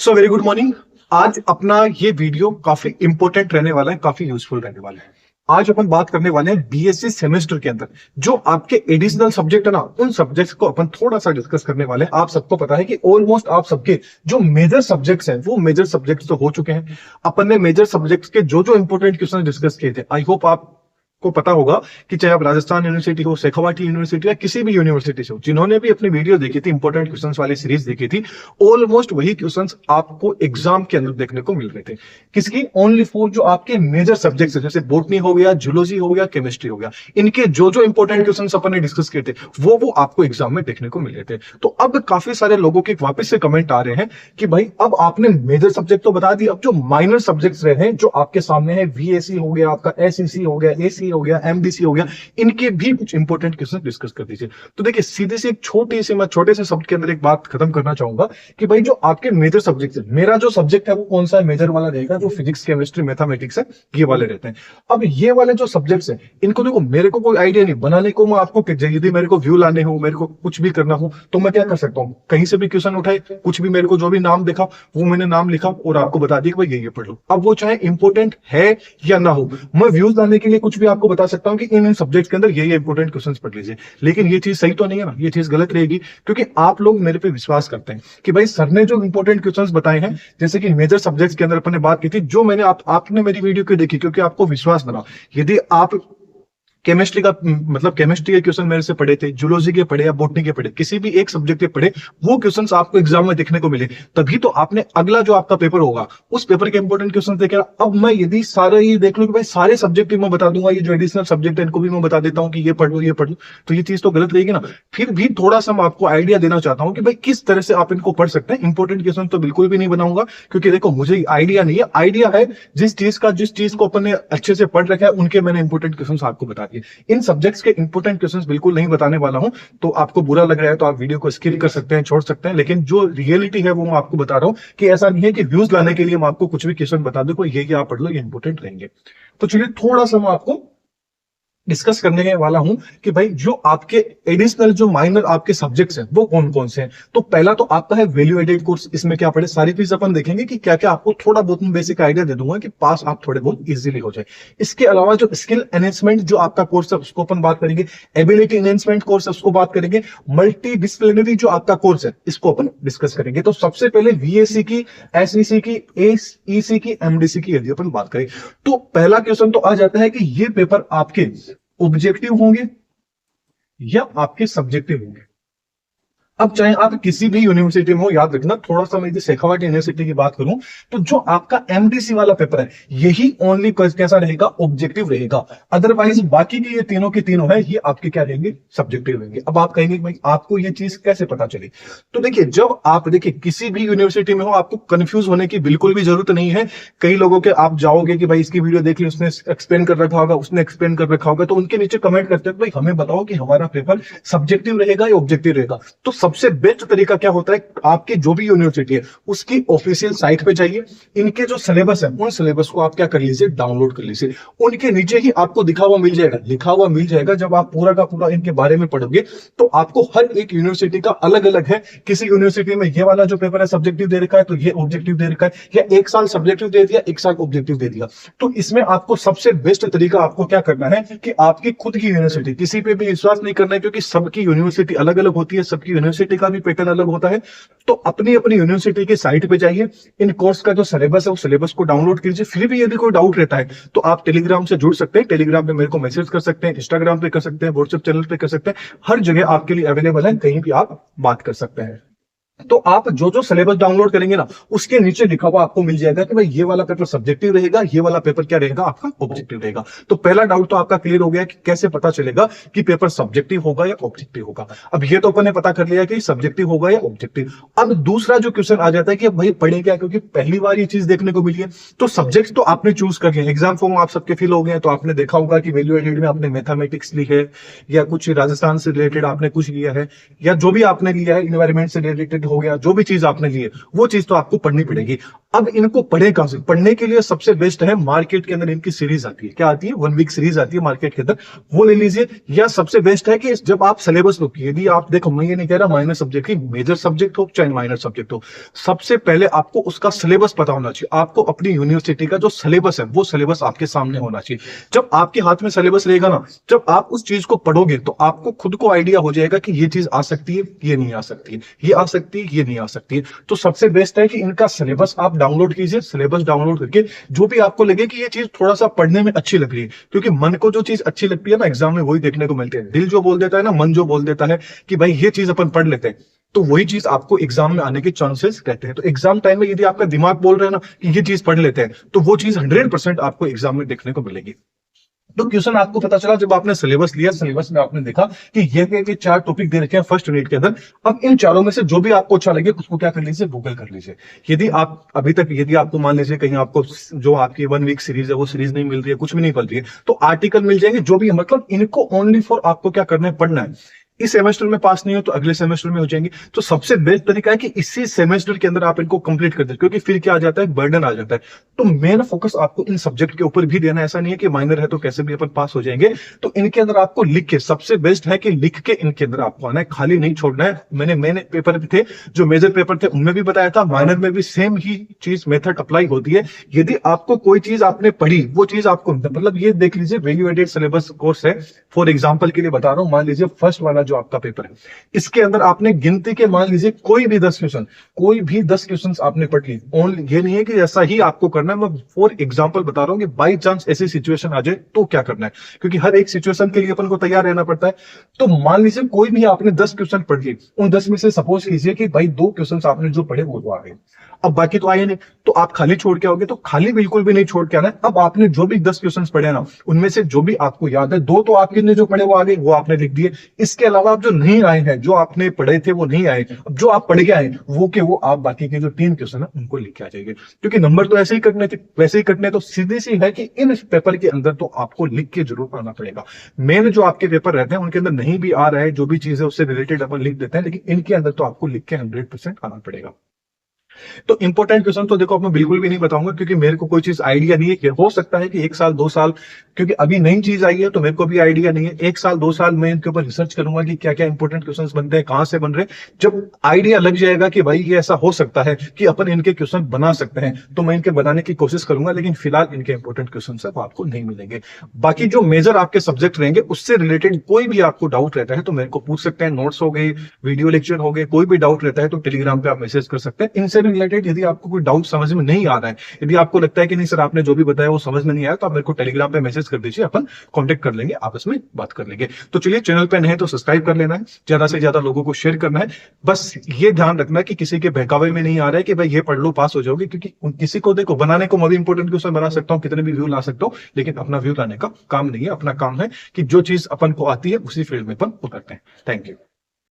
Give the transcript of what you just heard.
So very good morning. आज अपना ये वीडियो काफी इंपॉर्टेंट रहने वाला है, काफी यूजफुल रहने वाला है। आज अपन बात करने वाले हैं बीएससी सेमेस्टर के अंदर जो आपके एडिशनल सब्जेक्ट है ना, उन सब्जेक्ट्स को अपन थोड़ा सा डिस्कस करने वाले हैं। आप सबको पता है कि ऑलमोस्ट आप सबके जो मेजर सब्जेक्ट्स हैं वो मेजर सब्जेक्ट्स तो हो चुके हैं। अपन ने मेजर सब्जेक्ट्स के जो जो इंपॉर्टेंट क्वेश्चन डिस्कस किए थे, आई होप आप को पता होगा कि चाहे आप राजस्थान यूनिवर्सिटी हो, शेखावाटी यूनिवर्सिटी या किसी भी यूनिवर्सिटी से हो, जिन्होंने भी अपनी वीडियो देखी थी, इंपॉर्टेंट क्वेश्चंस वाली सीरीज देखी थी, ऑलमोस्ट वही क्वेश्चंस आपको एग्जाम के अंदर देखने को मिल रहे थे। किसकी? ओनली फॉर जो आपके मेजर सब्जेक्ट्स है, जैसे बॉटनी हो गया, जूलॉजी हो गया, केमिस्ट्री हो गया, इनके जो जो इंपॉर्टेंट क्वेश्चंस अपन ने डिस्कस किए थे वो आपको एग्जाम में देखने को मिल रहे थे। तो अब काफी सारे लोगों के वापस से कमेंट आ रहे हैं कि भाई अब आपने मेजर सब्जेक्ट तो बता दिया, अब जो माइनर सब्जेक्ट्स रहे हैं जो आपके सामने है, वीएसी हो गया, आपका एसईसी हो गया, एसी हो गया, एमडीसी हो गया, इनके भी कुछ इंपॉर्टेंट क्वेश्चन डिस्कस कर दीजिए। तो देखिए सीधे से एक छोटे से शब्द के अंदर एक बात खत्म करना चाहूंगा कि भाई जो आपके मेजर सब्जेक्ट है, मेरा जो सब्जेक्ट है वो कौन सा है? मेजर वाला रहेगा, जो फिजिक्स, केमिस्ट्री, मैथमेटिक्स है, ये वाले रहते हैं। अब ये वाले जो सब्जेक्ट्स हैं, इनको देखो, मेरे को कोई आइडिया नहीं बनाने को, मैं आपको यदि मेरे को व्यू लाने हो, मेरे को कुछ भी करना हो, तो मैं क्या कर सकता हूँ? कहीं से भी क्वेश्चन उठाए, कुछ भी मेरे को जो भी नाम दिखा वो मैंने नाम लिखा और आपको बता दिया कि भाई ये पढ़ लो। अब वो चाहे इंपॉर्टेंट है या ना हो, मैं व्यूज लाने के लिए कुछ भी आपको बता सकता हूँ कि इन सब्जेक्ट के अंदर ये इंपॉर्टेंट क्वेश्चंस पढ़ लीजिए। लेकिन ये चीज सही तो नहीं है ना, ये चीज गलत रहेगी, क्योंकि आप लोग मेरे पे विश्वास करते हैं कि भाई सर ने जो इंपॉर्टेंट क्वेश्चंस बताए हैं, जैसे कि मेजर सब्जेक्ट्स के अंदर अपन ने बात की थी, जो मैंने आपने मेरी वीडियो क्यों देखी? क्योंकि आपको विश्वास बना। यदि आप केमिस्ट्री का मतलब केमिस्ट्री के क्वेश्चन मेरे से पढ़े थे, जूलॉजी के पढ़े या बॉटनी के पढ़े, किसी भी एक सब्जेक्ट के पढ़े, वो क्वेश्चंस आपको एग्जाम में देखने को मिले, तभी तो आपने अगला जो आपका पेपर होगा उस पेपर के इंपॉर्टेंट क्वेश्चन देखे। अब मैं यदि सारा ये देख लूं कि भाई सारे सब्जेक्ट मैं बता दूंगा, ये जो एडिशनल सब्जेक्ट है इनको भी मैं बता देता हूं कि ये पढ़ लो ये पढ़ लो, तो ये चीज तो गलत रहेगी ना। फिर भी थोड़ा सा मैं आपको आइडिया देना चाहता हूं कि भाई किस तरह से आप इनको पढ़ सकते हैं। इंपॉर्टेंट क्वेश्चन तो बिल्कुल भी नहीं बनाऊंगा, क्योंकि देखो मुझे आइडिया नहीं है, आइडिया है जिस चीज को अपन ने अच्छे से पढ़ रखा है उनके मैंने इंपॉर्टेंट क्वेश्चन आपको बता दिए। इन सब्जेक्ट के इंपॉर्टेंट क्वेश्चंस बिल्कुल नहीं बताने वाला हूं, तो आपको बुरा लग रहा है तो आप वीडियो को स्किप कर सकते हैं, छोड़ सकते हैं। लेकिन जो रियलिटी है वो मैं आपको बता रहा हूं कि ऐसा नहीं है कि व्यूज लाने के लिए मैं आपको कुछ भी क्वेश्चन बता दूं, कोई ये आप पढ़ लो, ये इंपॉर्टेंट रहेंगे। तो चलिए थोड़ा सा मैं आपको डिस्कस करने वाला हूं कि भाई जो आपके एडिशनल जो माइनर आपके सब्जेक्ट्स हैं वो कौन कौन से हैं। तो पहला तो आपका है वैल्यू एडेड कोर्स। इसमें क्या पढ़े, सारी चीज अपन देखेंगे कि क्या क्या आपको थोड़ा बहुत बेसिक आइडिया दे दूंगा कि पास आप थोड़े बहुत इजीली हो जाए। इसके अलावा जो स्किल एनहेंसमेंट जो आपका कोर्स है उसको अपन बात करेंगे, एबिलिटी एनहेंसमेंट कोर्स है उसको बात करेंगे, मल्टी डिसिप्लिनरी जो आपका कोर्स है इसको अपन डिस्कस करेंगे। तो सबसे पहले वीएसी की, एसईसी की, एसईसी की, एमडीसी की यदि अपन बात करें, तो पहला क्वेश्चन तो आ जाता है कि ये पेपर आपके ऑब्जेक्टिव होंगे या आपके सब्जेक्टिव होंगे। अब चाहे आप किसी भी यूनिवर्सिटी में हो, याद रखना, थोड़ा सा मैं यदि शेखावाटी यूनिवर्सिटी की बात करूं तो जो आपका एमडीसी वाला पेपर है यही ओनली कैसा रहेगा? ऑब्जेक्टिव रहेगा। अदरवाइज बाकी के ये तीनों के तीनों है ये आपके क्या रहेंगे? सब्जेक्टिव रहेंगे। अब आप कहेंगे भाई आपको ये चीज कैसे पता चली? तो देखिए, जब आप देखिए किसी भी यूनिवर्सिटी में हो, आपको कंफ्यूज होने की बिल्कुल भी जरूरत नहीं है। कई लोगों के आप जाओगे कि भाई इसकी वीडियो देख ली, उसने एक्सप्लेन कर रखा होगा, उसने एक्सप्लेन कर रखा होगा, तो उनके नीचे कमेंट करते हैं भाई हमें बताओ कि हमारा पेपर सब्जेक्टिव रहेगा या ऑब्जेक्टिव रहेगा। तो सबसे बेस्ट तरीका क्या होता है, आपकी जो भी यूनिवर्सिटी है उसकी ऑफिशियल साइट पे जाइए, इनके जो सिलेबस है उन सिलेबस को आप क्या कर लीजिए? डाउनलोड कर लीजिए। उनके नीचे ही आपको लिखा हुआ मिल जाएगा, लिखा हुआ मिल जाएगा। जब आप पूरा का पूरा इनके बारे में पढ़ोगे तो आपको हर एक यूनिवर्सिटी का अलग अलग है। किसी यूनिवर्सिटी में ये वाला जो पेपर है सब्जेक्टिव दे रखा है तो ये ऑब्जेक्टिव दे रखा है, या एक साल सब्जेक्टिव दे दिया, एक साल ऑब्जेक्टिव दे दिया। तो इसमें आपको सबसे बेस्ट तरीका आपको क्या करना है कि आपकी खुद की यूनिवर्सिटी, किसी पे भी विश्वास नहीं करना है, क्योंकि सबकी यूनिवर्सिटी अलग अलग होती है, सबकी यूनिवर्सिटी का भी पैटर्न अलग होता है। तो अपनी अपनी यूनिवर्सिटी की साइट पे जाइए, इन कोर्स का जो सिलेबस है उस सिलेबस को डाउनलोड कीजिए। फिर भी यदि कोई डाउट रहता है तो आप टेलीग्राम से जुड़ सकते हैं, टेलीग्राम पे मेरे को मैसेज कर सकते हैं, इंस्टाग्राम पे कर सकते हैं, व्हाट्सएप चैनल पे कर सकते हैं, हर जगह आपके लिए अवेलेबल है, कहीं भी आप बात कर सकते हैं। तो आप जो जो सिलेबस डाउनलोड करेंगे ना उसके नीचे लिखा हुआ आपको मिल जाएगा कि भाई ये वाला पेपर सब्जेक्टिव रहेगा, ये वाला पेपर क्या रहेगा? आपका ऑब्जेक्टिव रहेगा। तो पहला डाउट तो आपका क्लियर हो गया कि कैसे पता चलेगा कि पेपर सब्जेक्टिव होगा या ऑब्जेक्टिव होगा। अब ये तो अपन ने पता कर लिया कि सब्जेक्टिव होगा या ऑब्जेक्टिव। अब दूसरा जो क्वेश्चन आ जाता है कि अब भाई पढ़े क्या, क्योंकि पहली बार ये चीज देखने को मिली है। तो सब्जेक्ट तो आपने चूज कर लिया, एग्जाम फॉर्म आप सबके फिल हो गए, तो आपने देखा होगा कि वैल्यू एडेड में आपने मैथमेटिक्स ली है, या कुछ राजस्थान से रिलेटेड आपने कुछ लिया है, या जो भी आपने लिया है, इन्वायरमेंट से रिलेटेड हो गया, जो भी चीज आपने ली है वो चीज तो आपको पढ़नी पड़ेगी। अब इनको पढ़े कहां से? पढ़ने के लिए सबसे बेस्ट है, मार्केट के अंदर इनकी सीरीज आती है। क्या आती है? 1 वीक सीरीज आती है मार्केट के अंदर, वो ले लीजिए। या सबसे बेस्ट है कि जब आप सिलेबस लो, यदि आप देखो, मैं ये नहीं कह रहा माइनर सब्जेक्ट की, मेजर सब्जेक्ट हो चाहे माइनर सब्जेक्ट हो, सबसे पहले आपको उसका सिलेबस पता होना चाहिए। आपको अपनी यूनिवर्सिटी का जो सिलेबस है वो सिलेबस आपके सामने होना चाहिए। जब आपके हाथ में सिलेबस रहेगा ना, जब आप उस चीज को पढ़ोगे तो आपको खुद को आइडिया हो जाएगा कि ये चीज आ सकती है, ये नहीं आ सकती है, ये आ सकती है, ये नहीं आ सकती है। तो सबसे बेस्ट है कि इनका सिलेबस आप डाउनलोड कीजिए। सिलेबस डाउनलोड करके जो भी आपको लगे कि ये चीज थोड़ा सा पढ़ने में अच्छी लग रही है, क्योंकि मन को जो चीज अच्छी लगती है ना, एग्जाम में वही देखने को मिलती है। दिल जो बोल देता है ना, मन जो बोल देता है कि भाई ये चीज अपन पढ़ लेते हैं, तो वही चीज आपको एग्जाम में आने के चांसेस रहते हैं। तो एग्जाम टाइम में यदि आपका दिमाग बोल रहा है ना कि ये चीज पढ़ लेते हैं, तो वो चीज 100% आपको एग्जाम में देखने को मिलेगी। तो क्वेश्चन आपको पता चला जब आपने सिलेबस लिया, सिलेबस में आपने देखा कि ये 4 टॉपिक दे रखे हैं फर्स्ट यूनिट के अंदर। अब इन चारों में से जो भी आपको अच्छा लगे उसको क्या कर लीजिए, गूगल कर लीजिए। यदि आप अभी तक, यदि आपको मान लीजिए कहीं आपको जो आपकी 1 वीक सीरीज है वो सीरीज नहीं मिल रही है, कुछ भी नहीं मिल रही है, तो आर्टिकल मिल जाएंगे जो भी है। मतलब इनको ओनली फॉर आपको क्या करना है, पढ़ना है। इस सेमेस्टर में पास नहीं हो तो अगले सेमेस्टर में हो जाएंगे। तो सबसे बेस्ट तरीका है कि इसी सेमेस्टर के अंदर आप इनको कंप्लीट कर दें, क्योंकि फिर क्या आ जाता है, बर्डन आ जाता है। तो मेन फोकस आपको इन सब्जेक्ट के ऊपर भी देना है। ऐसा नहीं है कि माइनर है तो कैसे भी अपन पास हो जाएंगे। तो इनके अंदर आपको लिख के, सबसे बेस्ट है कि लिख के इनके अंदर आपको आना है, खाली नहीं छोड़ना है। मैंने पेपर थे जो मेजर पेपर थे उनमें भी बताया था, माइनर में भी सेम ही चीज मेथड अप्लाई होती है। यदि आपको कोई चीज आपने पढ़ी, वो चीज आपको, मतलब ये देख लीजिए, वैल्यू एडेड सिलेबस कोर्स है। फॉर एग्जाम्पल के लिए बता रहा हूं, मान लीजिए फर्स्ट वाला जो आपका पेपर है, इसके अंदर आपने गिनती के, मान लीजिए कोई भी 10 क्वेश्चन, कोई भी 10 क्वेश्चन आपने पढ़ ली। ओनली ये नहीं है कि ऐसा ही आपको करना है, मैं फॉर एग्जांपल बता रहा हूं कि बाई चांस ऐसी सिचुएशन आ जाए तो क्या करना है, क्योंकि हर एक सिचुएशन के लिए अपन को तैयार रहना पड़ता है। तो मान लीजिए कोई भी आपने 10 क्वेश्चन पढ़ लिए, उन 10 में से सपोज कीजिए कि भाई 2 क्वेश्चन आपने जो पढ़े वो आ गए, अब बाकी तो आए नहीं, तो आप खाली छोड़ के आओगे। तो खाली बिल्कुल भी नहीं छोड़ के आना है। अब आपने जो भी 10 क्वेश्चन पढ़े ना, उनमें से जो भी आपको याद है, 2 तो आपके ने जो पढ़े वो आ गए, वो आपने लिख दिए। इसके अलावा आप जो नहीं आए हैं, जो आपने पढ़े थे वो नहीं आए, अब जो आप पढ़ के आए वो के वो आप बाकी के जो 3 क्वेश्चन है उनको लिख के आ जाएंगे। क्योंकि नंबर तो ऐसे ही कटने थे, वैसे ही कटने। तो सीधी सी है कि इन पेपर के अंदर तो आपको लिख के जरूर आना पड़ेगा। मेन जो आपके पेपर रहते हैं उनके अंदर नहीं भी आ रहा है, जो भी चीज है उससे रिलेटेड अपन लिख देते हैं, लेकिन इनके अंदर तो आपको लिख के 100% आना पड़ेगा। तो इंपॉर्टेंट क्वेश्चन तो देखो, मैं बिल्कुल भी नहीं बताऊंगा, क्योंकि मेरे को कोई चीज आइडिया नहीं है। कि हो सकता है कि 1 साल 2 साल, क्योंकि अभी नई चीज आई है तो मेरे को भी आइडिया नहीं है। 1 साल 2 साल मैं इनके ऊपर रिसर्च करूंगा कि क्या क्या इंपॉर्टेंट क्वेश्चन बनते हैं, कहां से बन रहे हैं। जब आइडिया लग जाएगा कि भाई ये ऐसा हो सकता है कि अपन इनके क्वेश्चन बना सकते हैं, तो मैं इनके बनाने की कोशिश करूंगा। लेकिन फिलहाल इनके इंपॉर्टेंट क्वेश्चन है आपको नहीं मिलेंगे। बाकी जो मेजर आपके सब्जेक्ट रहेंगे उससे रिलेटेड कोई भी आपको डाउट रहता है तो मेरे को पूछ सकते हैं। नोट्स हो गए, वीडियो लेक्चर हो गए, कोई भी डाउट रहता है तो टेलीग्राम पे आप मैसेज कर सकते हैं। इनसे रिलेटेड यदि आपको कोई डाउट समझ में नहीं आ रहा है, यदि आपको लगता है कि नहीं सर आपने जो भी बताया वो समझ में नहीं आया, तो आप मेरे को टेलीग्राम पे मैसेज कर दीजिए, अपन कांटेक्ट कर लेंगे, आपस में बात कर लेंगे। तो चलिए, चैनल पे नए तो सब्सक्राइब कर लेना है, ज्यादा से ज्यादा लोगों को शेयर करना है। बस ये ध्यान रखना है कि किसी के बहकावे में नहीं आ रहा है कि भाई ये पढ़ लो पास हो जाओगे, क्योंकि किसी को देखो बनाने को मैं भी इंपॉर्टेंट क्वेश्चन बना सकता हूँ, कितने भी व्यू ला सकता हूँ, लेकिन अपना व्यू लाने का काम नहीं है। अपना काम है कि जो चीज अपन को आती है उसी फील्ड में अपन उतरते हैं। Thank you.